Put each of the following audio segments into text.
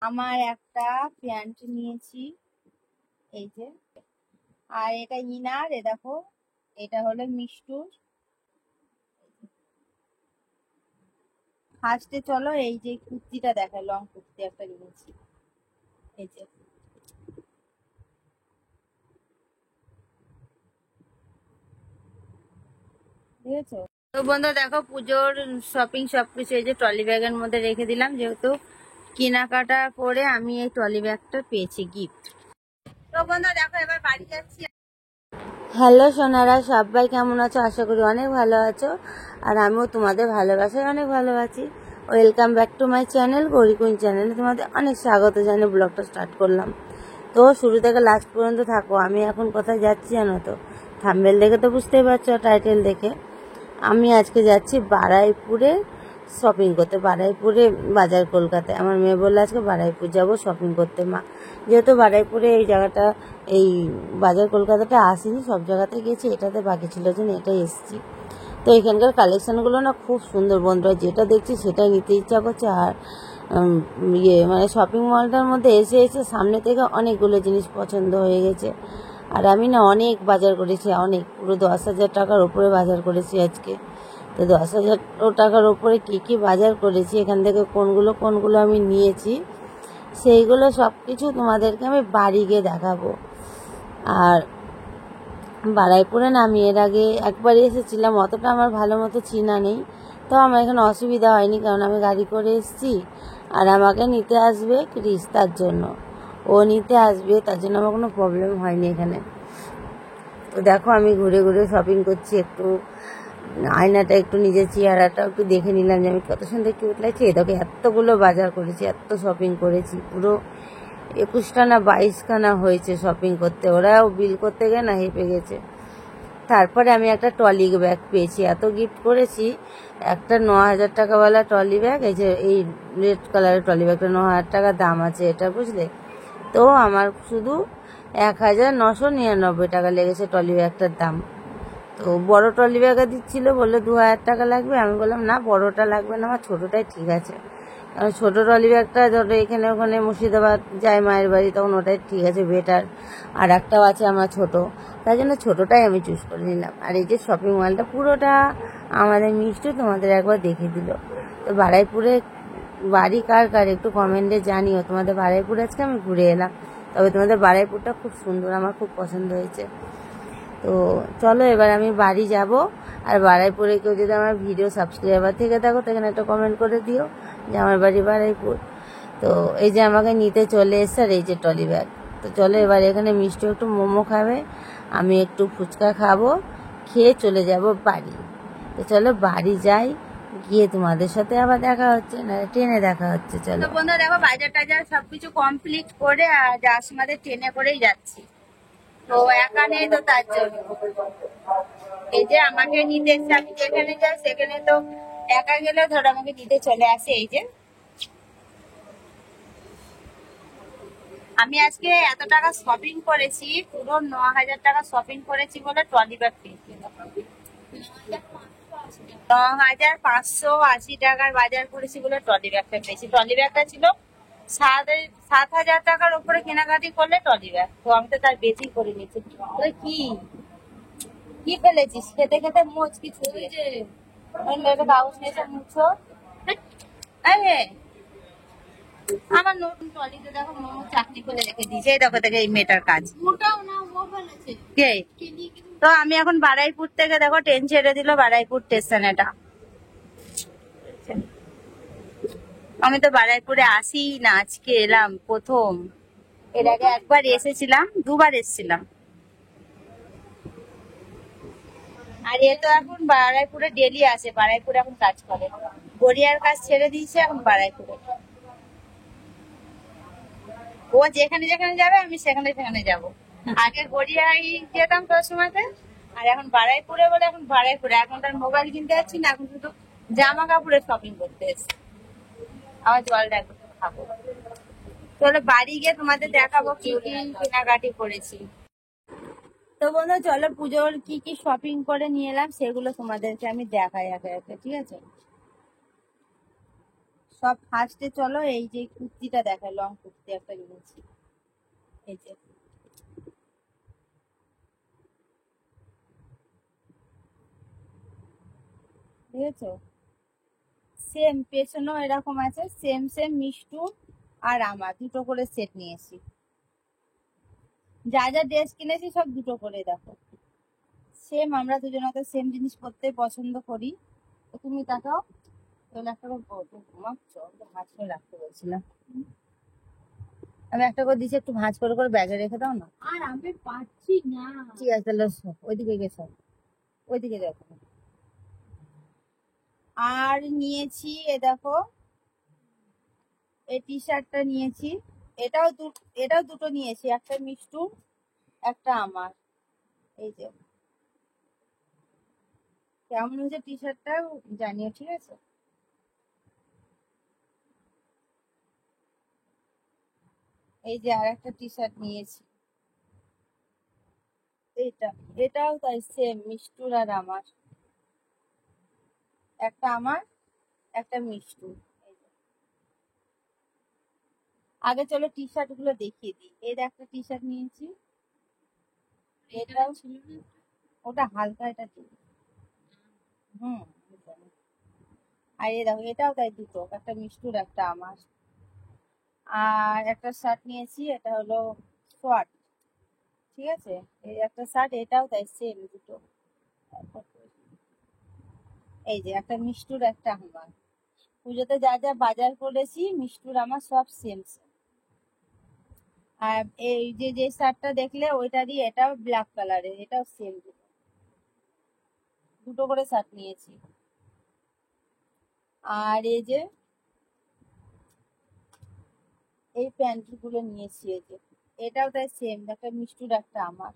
আমার একটা প্যান্ট নিয়েছি, এই যে। আর এটা ইনার, দেখো এটা হলো মিষ্টুর। ফার্স্টে চলো এই যে কুর্তিটা দেখায়, লং কুর্তি একটা নিয়েছি, এই যে। বুঝেছো? তো বন্ধু দেখো, পুজোর শপিং সবকিছু এই যে ট্রলি ব্যাগের মধ্যে রেখে দিলাম, যেহেতু কেনাকাটা করে আমি এই ট্রলি ব্যাগটা পেয়েছি গিফট। তো বন্ধু দেখো, এবার বাড়ি যাচ্ছি। হ্যালো সোনারা, সবাই কেমন আছো? আশা করি অনেক ভালো আছো, আর আমিও তোমাদের ভালোবাসায় অনেক ভালো আছি। Welcome back to my channel Gouri Queen চ্যানেলে তোমাদের অনেক স্বাগত জানিয়ে ব্লগটা স্টার্ট করলাম। তো শুরু থেকে লাস্ট পর্যন্ত থাকো। আমি এখন কোথায় যাচ্ছি জানো তো? থাম্বনেল দেখে তো বুঝতেই পারছো, টাইটেল দেখে। আমি আজকে যাচ্ছি বারুইপুরে শপিং করতে, বারুইপুরে বাজার কলকাতায়। আমার মেয়ে বললে আজকে বারুইপুর যাবো শপিং করতে। মা যেহেতু বারুইপুরে এই জায়গাটা, এই বাজার কলকাতাটা আসিনি, সব জায়গাতে গেছি, এটাতে বাকি ছিল যে এটাই এসেছি। তো এখানকার কালেকশানগুলো না খুব সুন্দর বন্ধুরা, যেটা দেখছি সেটাই নিতে ইচ্ছা করছে। আর মানে শপিং মলটার মধ্যে এসে এসে সামনে থেকে অনেকগুলো জিনিস পছন্দ হয়ে গেছে। আর আমি না অনেক বাজার করেছি, অনেক, পুরো 10,000 টাকার ওপরে বাজার করেছি আজকে। তো 10,000 টাকার ওপরে কী কী বাজার করেছি, এখান থেকে কোনগুলো আমি নিয়েছি, সেইগুলো সব কিছু তোমাদেরকে আমি বাড়ি গিয়ে দেখাবো। আর বারুইপুরে না আমি এর আগে একবার এসেছিলাম, অতটা আমার ভালো মতো চেনা নেই। তো আমার এখানে অসুবিধা হয়নি, কারণ আমি গাড়ি করে এসেছি, আর আমাকে নিতে আসবে ক্রিস, তার জন্য ও নিতে আসবে, তার জন্য আমার কোনো প্রবলেম হয়নি এখানে। তো দেখো আমি ঘুরে ঘুরে শপিং করছি, একটু আয়নাটা, একটু নিজের চেহারাটা একটু দেখে নিলাম যে আমি কত সুন্দর কিউট লাগছে। দেখো এতগুলো বাজার করেছি, এত শপিং করেছি, পুরো 21টা না 22খানা হয়েছে শপিং করতে। ওরাও বিল করতে গিয়ে না হেঁপে গেছে। তারপরে আমি একটা ট্রলি ব্যাগ পেয়েছি, এত গিফট করেছি। একটা 9,000 টাকাওয়ালা ট্রলি ব্যাগ, এই যে এই রেড কালারের ট্রলি ব্যাগটা 9,000 টাকা দাম আছে এটা, বুঝলে? তো আমার শুধু 1,999 টাকা লেগেছে ট্রলি ব্যাগটার দাম। তো বড় ট্রলি ব্যাগে দিচ্ছিলো, বললো 2,000 টাকা লাগবে। আমি বললাম না, বড়টা লাগবে না, আমার ছোটোটাই ঠিক আছে। কারণ ছোটো ট্রলি ব্যাগটা ধরো এখানে ওখানে মুর্শিদাবাদ যায় মায়ের বাড়ি, তখন ওটাই ঠিক আছে, বেটার। আর একটাও আছে আমার ছোটো, তাই জন্য ছোটোটাই আমি চুজ করে নিলাম। আর এই যে শপিং মলটা পুরোটা আমাদের মিষ্টি তোমাদের একবার দেখে দিল। তো বারুইপুরে বাড়ি কার কার একটু কমেন্টে জানিও। তোমাদের বারুইপুরে আজকে আমি ঘুরে এলাম, তবে তোমাদের বারুইপুরটা খুব সুন্দর, আমার খুব পছন্দ হয়েছে। তো চলো এবার আমি বাড়ি যাব। আর বারুইপুরে কেউ যদি আমার ভিডিও সাবস্ক্রাইবার থেকে থাকো, তো এখানে একটা কমেন্ট করে দিও যে আমার বাড়ি বারুইপুর। তো এই যে আমাকে নিতে চলে এসছে, আর এই যে ট্রলি ব্যাগ। তো চলো এবার এখানে মিষ্টি একটু মোমো খাবে, আমি একটু ফুচকা খাবো, খেয়ে চলে যাব বাড়ি। তো চলো বাড়ি যাই, গিয়ে তোমাদের সাথে আবার দেখা হচ্ছে, না ট্রেনে দেখা হচ্ছে। চলো বন্ধু দেখো, বাজার টাজার সবকিছু কমপ্লিট করে আর যাওয়ার সময় ট্রেনে করেই যাচ্ছি। তো একা নেই, তো তার জন্য এই যে আমাকে নিতে এসছে। আমি যেখানে যাই সেখানে তো একা গেলে ধরো আমাকে নিতে চলে আসে। এই যে আমি আজকে এত টাকা শপিং করেছি, পুরো 9,000 টাকা শপিং করেছি বলে ট্রলি ব্যাগ পেয়েছি। 9,580 টাকার বাজার করেছি বলে ট্রলি ব্যাগটা পেয়েছি। ট্রলি ব্যাগটা ছিল 7,000 টাকার উপরে কেনাকাটি করলে ট্রলি ব্যাগ, তো আমি তো তার বেশি করে নিয়েছি। কি কি ফেলেছিস? খেতে খেতে মোচ কিছু কাগজ নিয়েছে মুছো। আরে আমার নতুন ট্রলিতে দেখো মোমো চাকরি করে রেখে দিয়েছে, এই দেখো দেখে এই মেয়েটার কাজ। কে? তো আমি এখন বারুইপুর থেকে দেখো ট্রেন ছেড়ে দিল, বারুইপুর স্টেশন এটা। আমি তো বারুইপুরে আসি না, আজকে এলাম প্রথম। এর আগে একবার এসেছিলাম, দুবার এসেছিলাম। আর এ তো এখন বারুইপুরে ডেলি আসে, বারুইপুরে এখন কাজ করে। গড়িয়ার কাজ ছেড়ে দিয়েছে, এখন বারুইপুরে। ও যেখানে যেখানে যাবে আমি সেখানে সেখানে যাবো। আগে গড়িয়ায় যেতাম তোর সময়তে, আর এখন বারুইপুরে বলে এখন বারুইপুরে। এখন তার মোবাইল কিনতে যাচ্ছি না, এখন শুধু জামা কাপড়ের শপিং করতে এসছি। আমার জলটা একটু খাবো। চলো বাড়ি গিয়ে তোমাদের দেখাবো কি কি কেনাকাটি করেছি। তো বন্ধু চলো পুজোর কি কি শপিং করে নিয়ে এলাম সেগুলো তোমাদেরকে আমি দেখাই একে একে, ঠিক আছে? সব ফার্স্টে চলো এই যে কুর্তিটা দেখায়, লং কুর্তি একটা নিয়েছি। এই যে বুঝেছো, সেম পেছনেও এরকম আছে, সেম সেম মিষ্টু আর আমার দুটো করে সেট নিয়েছি। যা যা ড্রেস কিনেছি সব দুটো করে, দেখো সেম, আমরা দুজনে তো সেম জিনিস পরতে পছন্দ করি। তো তুমি তাকাও, তাহলে একটা করে ঘুমাচ্ছ, ভাঁজ করে রাখতে বলছিলাম। আমি একটা করে দিচ্ছি, একটু ভাঁজ করে ব্যাগে রেখে দাও না। আর আমি পাচ্ছি না। ঠিক আছে তাহলে ওইদিকে গেছো, ওইদিকে দেখো। আর নিয়েছি এ দেখো, এই টি শার্টটা নিয়েছি, এটাও দুটো নিয়েছি, একটা মিষ্টু একটা আমার। এই যে কেমন হয়েছে টি শার্টটা জানিও, ঠিক আছে। এই যে আর একটা টি শার্ট নিয়েছি, এটাও তাই সেম, মিষ্টুর আর আমার, একটা আমার একটা মিষ্টু। এই যে। আগে চলো টি শার্ট গুলো দেখিয়ে দিই। এই একটা টি শার্ট নিয়েছি, এটাও ছিল না। ওটা হালকা, এটা ছিল। হুম। আর এই দেখো এটাও তাই, দুটো, একটা মিষ্টুর একটা আমার। আর একটা শার্ট নিয়েছি, এটা হলো শর্ট, ঠিক আছে। এই একটা শার্ট, এটাও তাই সেম দুটো। এই যে একটা মিষ্টুর একটা আমার। পুজোতে যা যা বাজার করেছি মিষ্টুর আমার সব সেম সেম। আর এই যে যে শার্টটা দেখলে ওইটারই, এটাও ব্ল্যাক কালারের, এটাও সেম, দুটো করে শার্ট নিয়েছি। আর এই যে এই প্যান্ট গুলো নিয়েছি, এই যে এটাও তাই সেম, একটা মিষ্টুর একটা আমার।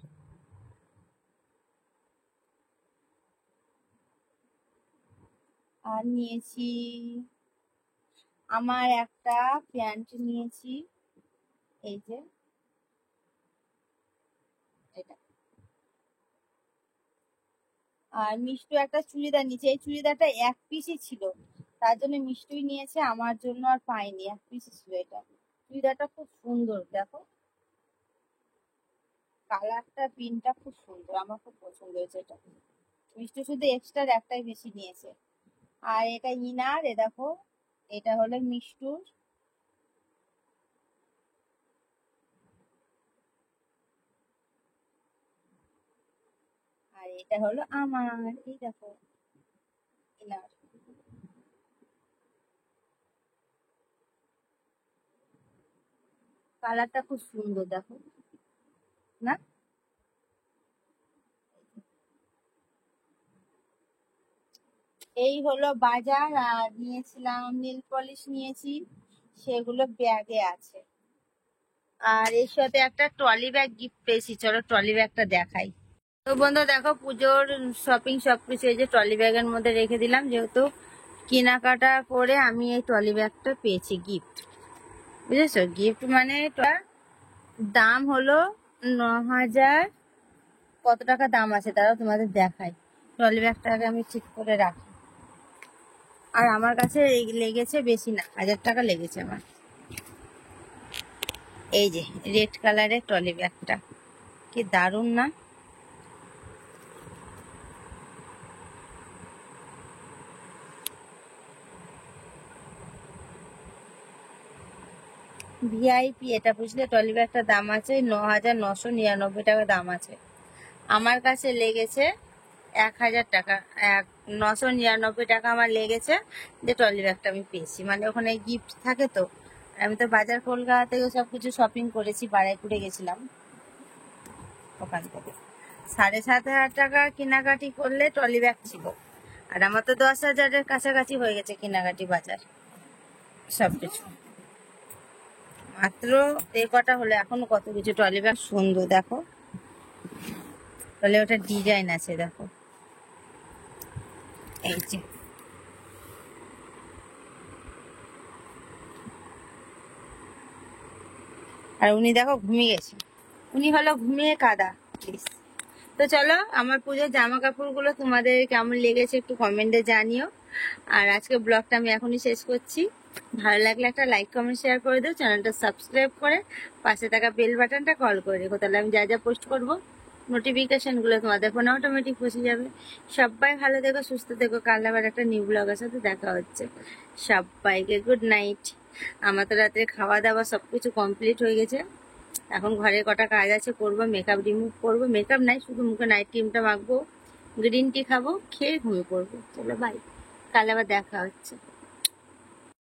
আর নিয়েছি আমার একটা প্যান্ট নিয়েছি, এই যে এটা। আর মিষ্টু একটা চুড়িদার নিয়েছে, এই চুড়িদারটা এক পিসই ছিল, তার জন্য মিষ্টুই নিয়েছে, আমার জন্য আর পাইনি, এক পিসই ছিল এটা। চুড়িদারটা খুব সুন্দর, দেখো কালারটা, প্রিন্টটা খুব সুন্দর, আমার খুব পছন্দ হয়েছে এটা। মিষ্টু শুধু এক্সট্রা একটাই বেশি নিয়েছে। আর এটা ইনার, এ দেখো এটা হলো মিষ্টুর, আর এটা হলো আমার। এই দেখো ইনার, কালারটা খুব সুন্দর, দেখো না। এই হলো বাজার। আর নিয়েছিলাম নীল পলিশ নিয়েছি, সেগুলো ব্যাগে আছে। আর এর সাথে একটা ট্রলি ব্যাগ গিফট পেয়েছি, চলো ট্রলি ব্যাগটা দেখাই। তো বন্ধু দেখো, পুজোর শপিং সবকিছু এই যে ট্রলি ব্যাগের মধ্যে রেখে দিলাম, যেহেতু কেনাকাটা করে আমি এই ট্রলি ব্যাগটা পেয়েছি গিফট, বুঝেছো। গিফট মানে এটার দাম হলো 9,000, কত টাকা দাম আছে তারাও তোমাদের দেখাই। ট্রলি ব্যাগটাকে আমি ঠিক করে রাখি। আর আমার কাছে লেগেছে বেশি না, 1,000 টাকা লেগেছে আমার। এই যে রেড কালারের ট্রলি ব্যাগটা, কি দারুণ না। ভিআইপি এটা, বুঝলে ট্রলি ব্যাগটার দাম আছে 9,999 টাকা দাম আছে। আমার কাছে লেগেছে 1,000 টাকা, 999 টাকা আমার লেগেছে, যে ট্রলি ব্যাগটা আমি পেয়েছি। মানে ওখানে গিফট থাকে তো। আমি তো বাজার কলকাতা থেকে সবকিছু শপিং করেছি, বারাইপুরে গেছিলাম, ওখান থেকে 7,500 টাকা কেনাকাটি করলে ট্রলি ব্যাগ ছিল। আর আমার তো 10,000-এর কাছাকাছি হয়ে গেছে কেনাকাটি, বাজার সবকিছু। মাত্র এই কটা হলো, এখনো কত কিছু। ট্রলি ব্যাগ সুন্দর, দেখো ট্রলি ওটা ডিজাইন আছে, দেখো এই যে। আর উনি দেখো ঘুমিয়ে গেছে, উনি হলো ঘুমিয়ে কাদা প্লিজ। তো চলো, আমার পুজোর জামা কাপড়গুলো তোমাদের কেমন লেগেছে একটু কমেন্টে জানিও। আর আজকে ব্লগটা আমি এখনই শেষ করছি। ভালো লাগলে একটা লাইক কমেন্ট শেয়ার করে দিও, চ্যানেলটা সাবস্ক্রাইব করে পাশে থাকা বেল বাটনটা কল করে রেখো, তাহলে আমি যা যা পোস্ট করবো নোটিফিকেশনগুলো তোমাদের ফোনে অটোমেটিক পৌঁছে যাবে। সবাই ভালো থেকো, সুস্থ থেকো। কাল আবার একটা নিউ ব্লগের সাথে দেখা হচ্ছে। সবাইকে গুড নাইট। আমার তো রাতে খাওয়া দাওয়া সবকিছু কমপ্লিট হয়ে গেছে। এখন ঘরে কটা কাজ আছে করবো, মেকআপ রিমুভ করবো, মেকআপ নাই শুধু মুখে নাইট ক্রিমটা মাখবো, গ্রিন টি খাবো, খেয়ে ঘুমিয়ে পড়বো। চলো বাই, কাল আবার দেখা হচ্ছে।